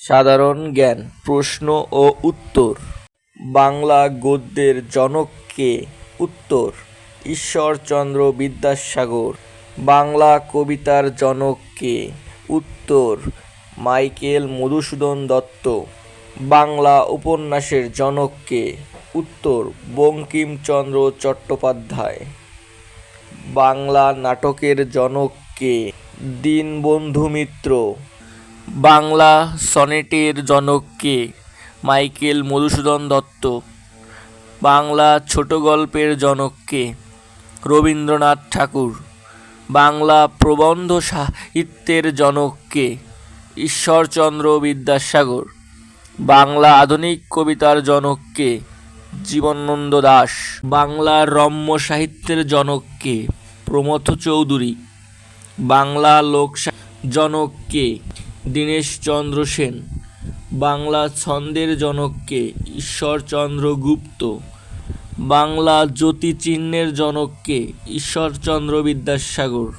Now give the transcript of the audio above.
সাধারণ জ্ঞান প্রশ্ন ও উত্তর। বাংলা গদ্যের জনক কে? উত্তর, ঈশ্বরচন্দ্র বিদ্যাসাগর। বাংলা কবিতার জনক কে? উত্তর, মাইকেল মধুসূদন দত্ত। বাংলা উপন্যাসের জনক কে? উত্তর, বঙ্কিমচন্দ্র চট্টোপাধ্যায়। বাংলা নাটকের জনক কে? দীনবন্ধু মিত্র। বাংলা সনেটের জনক কে? মাইকেল মধুসূদন দত্ত। বাংলা ছোটগল্পের জনক কে? রবীন্দ্রনাথ ঠাকুর। বাংলা প্রবন্ধ সাহিত্যের জনক কে? ঈশ্বরচন্দ্র বিদ্যাসাগর। বাংলা আধুনিক কবিতার জনক কে? জীবনানন্দ দাশ। বাংলা রম্য সাহিত্যের জনক কে? প্রমথ চৌধুরী। বাংলা লোকসাহিত্যের জনক কে? দীনেশচন্দ্র সেন। বাংলা ছন্দের জনক কে? ঈশ্বরচন্দ্র গুপ্ত। বাংলা জ্যোতিচিহ্নের জনক কে? ঈশ্বরচন্দ্র বিদ্যাসাগর।